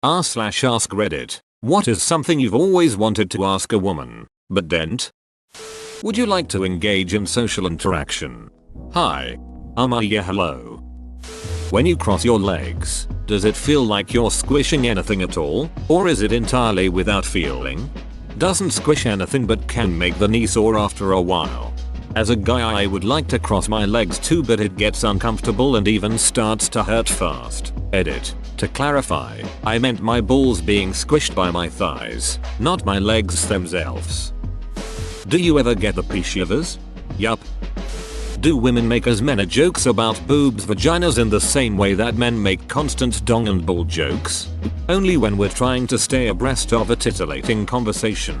r/ask Reddit. What is something you've always wanted to ask a woman, but didn't? Would you like to engage in social interaction? Hi. Yeah, hello. When you cross your legs, does it feel like you're squishing anything at all, or is it entirely without feeling? Doesn't squish anything but can make the knee sore after a while. As a guy, I would like to cross my legs too, but it gets uncomfortable and even starts to hurt fast. Edit. To clarify, I meant my balls being squished by my thighs, not my legs themselves. Do you ever get the pee shivers? Yup. Do women make as many jokes about boobs, vaginas in the same way that men make constant dong and ball jokes? Only when we're trying to stay abreast of a titillating conversation.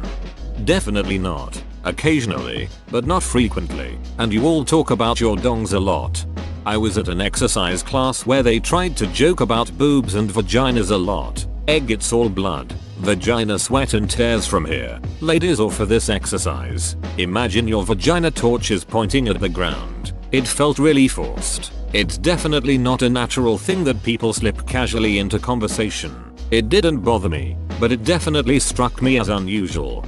Definitely not. Occasionally, but not frequently, and you all talk about your dongs a lot. I was at an exercise class where they tried to joke about boobs and vaginas a lot. Egg, it's all blood. Vagina sweat and tears from here. Ladies, or for this exercise, imagine your vagina torch is pointing at the ground. It felt really forced. It's definitely not a natural thing that people slip casually into conversation. It didn't bother me, but it definitely struck me as unusual.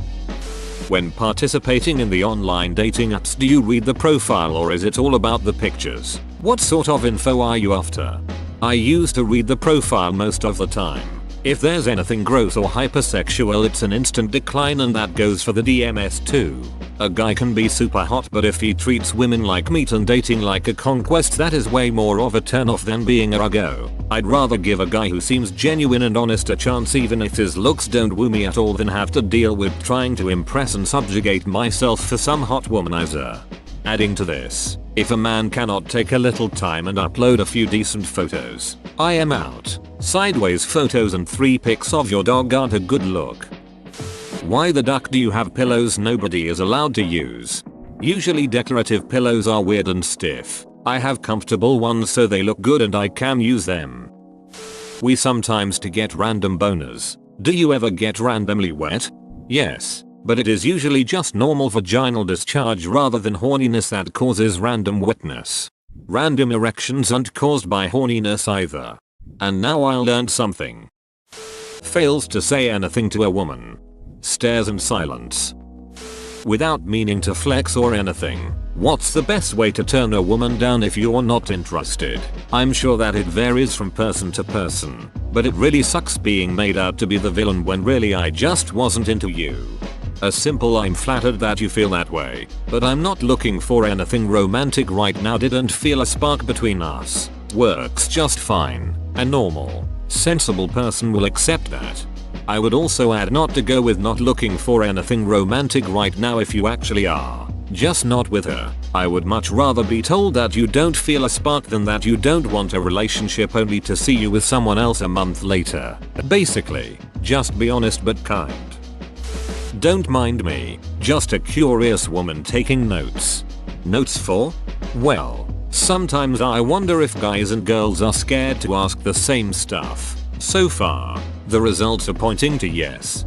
When participating in the online dating apps, do you read the profile or is it all about the pictures? What sort of info are you after? I used to read the profile most of the time. If there's anything gross or hypersexual, it's an instant decline, and that goes for the DMS too. A guy can be super hot, but if he treats women like meat and dating like a conquest, that is way more of a turnoff than being a ruggo. I'd rather give a guy who seems genuine and honest a chance, even if his looks don't woo me at all, than have to deal with trying to impress and subjugate myself for some hot womanizer. Adding to this, if a man cannot take a little time and upload a few decent photos, I am out. Sideways photos and 3 pics of your dog aren't a good look. Why the duck do you have pillows nobody is allowed to use? Usually decorative pillows are weird and stiff. I have comfortable ones so they look good and I can use them. We sometimes to get random boners. Do you ever get randomly wet? Yes, but it is usually just normal vaginal discharge rather than horniness that causes random wetness. Random erections aren't caused by horniness either. And now I learned something. Fails to say anything to a woman. Stares in silence. Without meaning to flex or anything. What's the best way to turn a woman down if you're not interested? I'm sure that it varies from person to person, but it really sucks being made out to be the villain when really I just wasn't into you. A simple "I'm flattered that you feel that way, but I'm not looking for anything romantic right now, didn't feel a spark between us" works just fine. A normal, sensible person will accept that. I would also add not to go with "not looking for anything romantic right now" if you actually are. Just not with her. I would much rather be told that you don't feel a spark than that you don't want a relationship only to see you with someone else a month later. Basically, just be honest but kind. Don't mind me, just a curious woman taking notes. Notes for? Well, sometimes I wonder if guys and girls are scared to ask the same stuff. So far, the results are pointing to yes.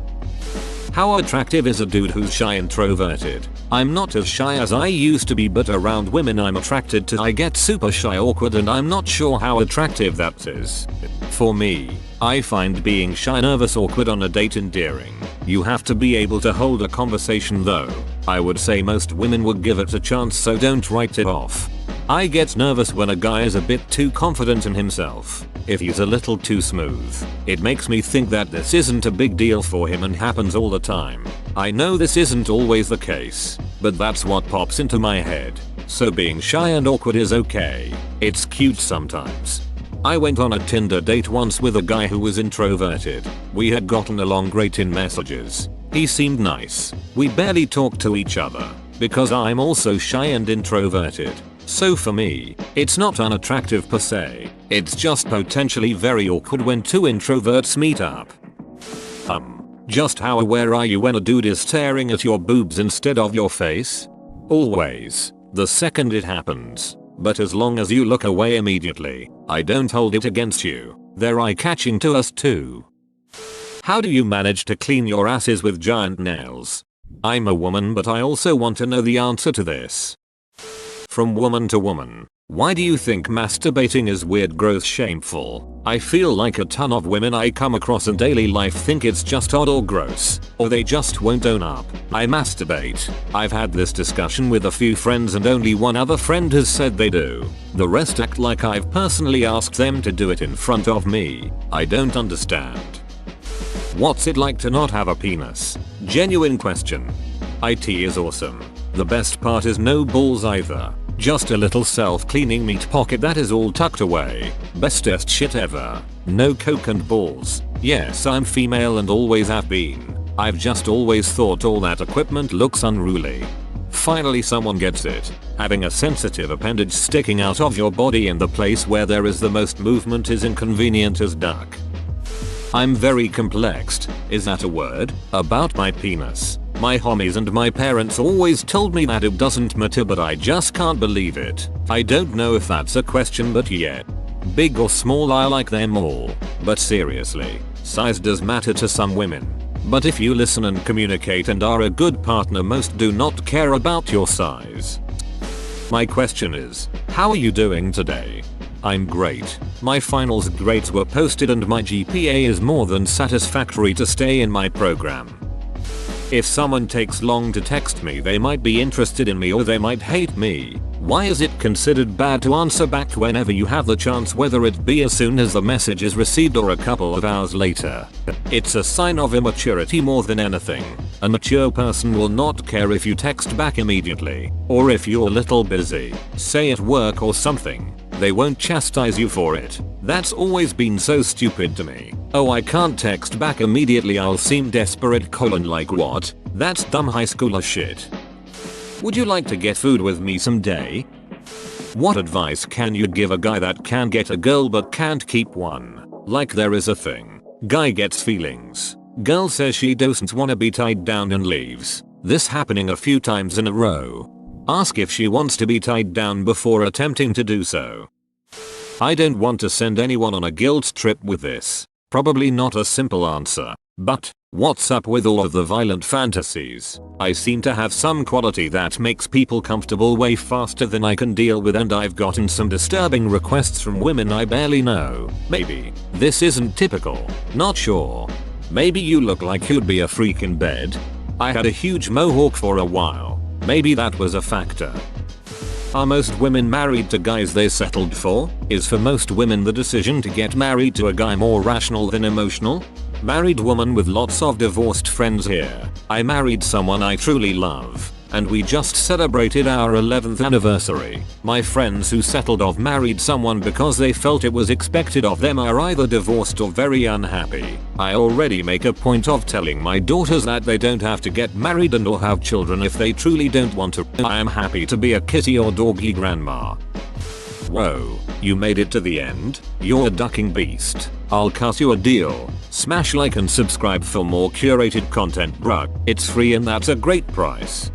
How attractive is a dude who's shy introverted? I'm not as shy as I used to be, but around women I'm attracted to I get super shy awkward, and I'm not sure how attractive that is. For me, I find being shy nervous awkward on a date endearing. You have to be able to hold a conversation though. I would say most women would give it a chance, so don't write it off. I get nervous when a guy is a bit too confident in himself. If he's a little too smooth, it makes me think that this isn't a big deal for him and happens all the time. I know this isn't always the case, but that's what pops into my head. So being shy and awkward is okay. It's cute sometimes. I went on a Tinder date once with a guy who was introverted. We had gotten along great in messages. He seemed nice. We barely talked to each other because I'm also shy and introverted. So for me, it's not unattractive per se. It's just potentially very awkward when two introverts meet up. Just how aware are you when a dude is staring at your boobs instead of your face? Always. The second it happens. But as long as you look away immediately, I don't hold it against you. They're eye-catching to us too. How do you manage to clean your asses with giant nails? I'm a woman, but I also want to know the answer to this. From woman to woman, Why do you think masturbating is weird, gross, shameful? I feel like a ton of women I come across in daily life think it's just odd or gross, or they just won't own up. I masturbate. I've had this discussion with a few friends and only one other friend has said they do. The rest act like I've personally asked them to do it in front of me. I don't understand. What's it like to not have a penis? Genuine question. IT is awesome. The best part is no balls either. Just a little self-cleaning meat pocket that is all tucked away. Bestest shit ever. No coke and balls. Yes, I'm female and always have been. I've just always thought all that equipment looks unruly. Finally someone gets it. Having a sensitive appendage sticking out of your body in the place where there is the most movement is inconvenient as duck. I'm very complexed, is that a word, about my penis. My homies and my parents always told me that it doesn't matter, but I just can't believe it. I don't know if that's a question, but yeah. Big or small, I like them all. But seriously, size does matter to some women. But if you listen and communicate and are a good partner, most do not care about your size. My question is, how are you doing today? I'm great. My finals grades were posted and my GPA is more than satisfactory to stay in my program. If someone takes long to text me, they might be interested in me or they might hate me. Why is it considered bad to answer back whenever you have the chance, whether it be as soon as the message is received or a couple of hours later? It's a sign of immaturity more than anything. A mature person will not care if you text back immediately, or if you're a little busy, say at work or something. They won't chastise you for it. That's always been so stupid to me. Oh, I can't text back immediately, I'll seem desperate, like what? That's dumb high schooler shit. Would you like to get food with me someday? What advice can you give a guy that can get a girl but can't keep one? Like there is a thing. Guy gets feelings. Girl says she doesn't wanna be tied down and leaves. This happening a few times in a row. Ask if she wants to be tied down before attempting to do so. I don't want to send anyone on a guilt trip with this. Probably not a simple answer. But, what's up with all of the violent fantasies? I seem to have some quality that makes people comfortable way faster than I can deal with, and I've gotten some disturbing requests from women I barely know. Maybe this isn't typical. Not sure. Maybe you look like you'd be a freak in bed. I had a huge mohawk for a while. Maybe that was a factor. Are most women married to guys they settled for? Is for most women the decision to get married to a guy more rational than emotional? Married woman with lots of divorced friends here. I married someone I truly love, and we just celebrated our 11th anniversary. My friends who settled off married someone because they felt it was expected of them are either divorced or very unhappy. I already make a point of telling my daughters that they don't have to get married and or have children if they truly don't want to. I am happy to be a kitty or doggy grandma. Whoa, you made it to the end? You're a ducking beast. I'll cut you a deal. Smash like and subscribe for more curated content, bruh. It's free and that's a great price.